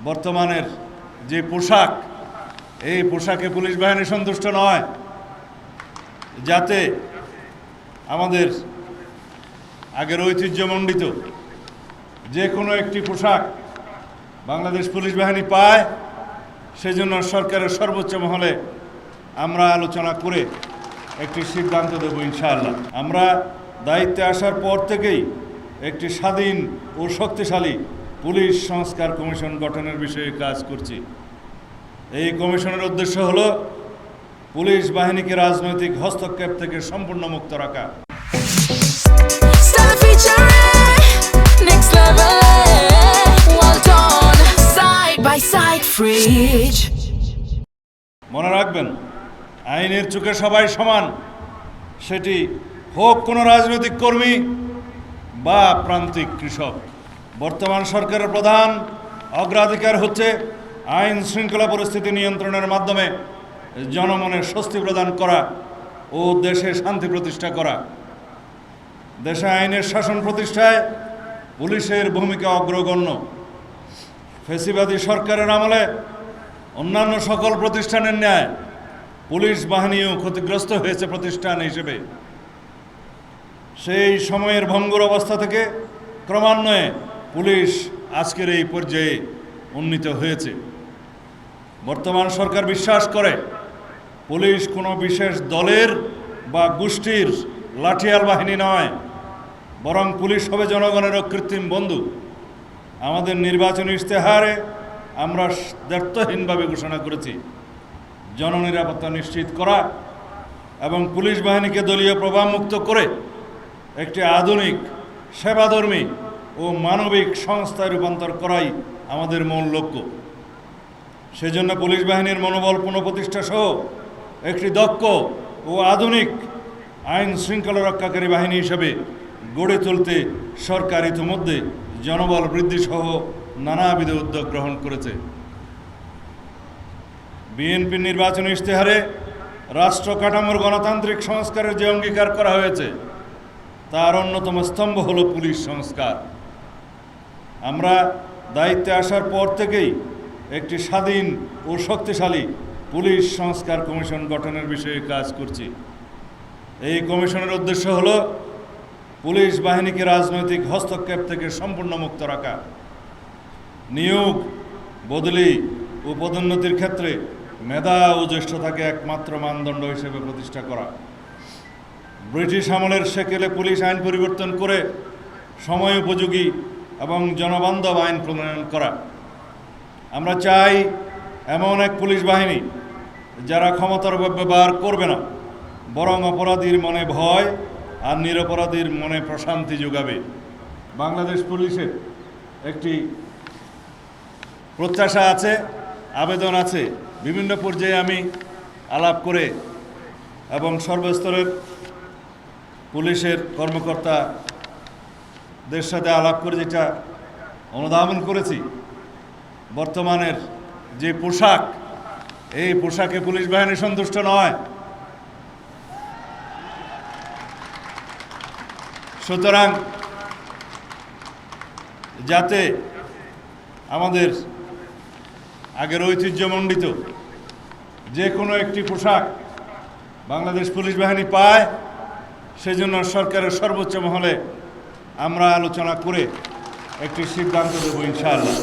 বর্তমানের যে পোশাক, এই পোশাকে পুলিশ বাহিনী সন্তুষ্ট নয়, যাতে আমাদের আগের ঐতিহ্যমণ্ডিত যে কোনো একটি পোশাক বাংলাদেশ পুলিশ বাহিনী পায়, সেজন্য সরকারের সর্বোচ্চ মহলে আমরা আলোচনা করে একটি সিদ্ধান্ত দেব ইনশাআল্লাহ। আমরা দায়িত্বে আসার পর থেকেই একটি স্বাধীন ও শক্তিশালী পুলিশ সংস্কার কমিশন গঠনের বিষয়ে কাজ করছি। এই কমিশনের উদ্দেশ্য হল পুলিশ বাহিনীকে রাজনৈতিক হস্তক্ষেপ থেকে সম্পূর্ণ মুক্ত রাখা। মনে রাখবেন, আইনের চোখে সবাই সমান, সেটি হোক কোনো রাজনৈতিক কর্মী বা প্রান্তিক কৃষক। বর্তমান সরকারের প্রধান অগ্রাধিকার হচ্ছে আইন শৃঙ্খলা পরিস্থিতি নিয়ন্ত্রণের মাধ্যমে জনমনে স্বস্তি প্রদান করা ও দেশে শান্তি প্রতিষ্ঠা করা। দেশে আইনের শাসন প্রতিষ্ঠায় পুলিশের ভূমিকা অগ্রগণ্য। ফ্যাসিবাদী সরকারের আমলে অন্যান্য সকল প্রতিষ্ঠানের ন্যায় পুলিশ বাহিনীও ক্ষতিগ্রস্ত হয়েছে প্রতিষ্ঠান হিসেবে। সেই সময়ের ভঙ্গুর অবস্থা থেকে ক্রমান্বয়ে পুলিশ আজকের এই পর্যায়ে উন্নীত হয়েছে। বর্তমান সরকার বিশ্বাস করে পুলিশ কোনো বিশেষ দলের বা গোষ্ঠীর লাঠিয়াল বাহিনী নয়, বরং পুলিশ হবে জনগণেরও কৃত্রিম বন্ধু। আমাদের নির্বাচনী ইশতেহারে আমরা দ্ব্যর্থহীনভাবে ঘোষণা করেছি জননিরাপত্তা নিশ্চিত করা এবং পুলিশ বাহিনীকে দলীয় প্রভাবমুক্ত করে একটি আধুনিক, সেবাধর্মী ও মানবিক সংস্থায় রূপান্তর করাই আমাদের মূল লক্ষ্য। সেজন্য পুলিশ বাহিনীর মনোবল পুনঃপ্রতিষ্ঠা সহ একটি দক্ষ ও আধুনিক আইন শৃঙ্খলা রক্ষাকারী বাহিনী হিসেবে গড়ে তুলতে সরকার ইতিমধ্যে জনবল বৃদ্ধি সহ নানাবিধ উদ্যোগ গ্রহণ করেছে। বিএনপির নির্বাচনী ইশতেহারে রাষ্ট্র কাঠামোর গণতান্ত্রিক সংস্কারের যে অঙ্গীকার করা হয়েছে, তার অন্যতম স্তম্ভ হল পুলিশ সংস্কার। আমরা দায়িত্বে আসার পর থেকেই একটি স্বাধীন ও শক্তিশালী পুলিশ সংস্কার কমিশন গঠনের বিষয়ে কাজ করছি। এই কমিশনের উদ্দেশ্য হল পুলিশ বাহিনীকে রাজনৈতিক হস্তক্ষেপ থেকে সম্পূর্ণ মুক্ত রাখা। নিয়োগ, বদলি ও পদোন্নতির ক্ষেত্রে মেধা ও জ্যেষ্ঠতাকে একমাত্র মানদণ্ড হিসেবে প্রতিষ্ঠা করা। ব্রিটিশ আমলের সেকেলে পুলিশ আইন পরিবর্তন করে সময় উপযোগী এবং জনবান্ধব আইন প্রণয়ন করা। আমরা চাই এমন এক পুলিশ বাহিনী যারা ক্ষমতার ব্যবহার করবে না, বরং অপরাধীর মনে ভয় আর নিরপরাধীর মনে প্রশান্তি যোগাবে। বাংলাদেশ পুলিশের একটি প্রত্যাশা আছে, আবেদন আছে। বিভিন্ন পর্যায়ে আমি আলাপ করে এবং সর্বস্তরের পুলিশের কর্মকর্তাদের সাথে আলাপ করে যেটা অনুধাবন করেছি, বর্তমানের যে পোশাক, এই পোশাকে পুলিশ বাহিনী সন্তুষ্ট নয়। সুতরাং যাতে আমাদের আগের ঐতিহ্যমণ্ডিত যে কোনো একটি পোশাক বাংলাদেশ পুলিশ বাহিনী পায়, সেজন্য সরকারের সর্বোচ্চ মহলে আমরা আলোচনা করে একটি সিদ্ধান্ত দেব ইনশাআল্লাহ।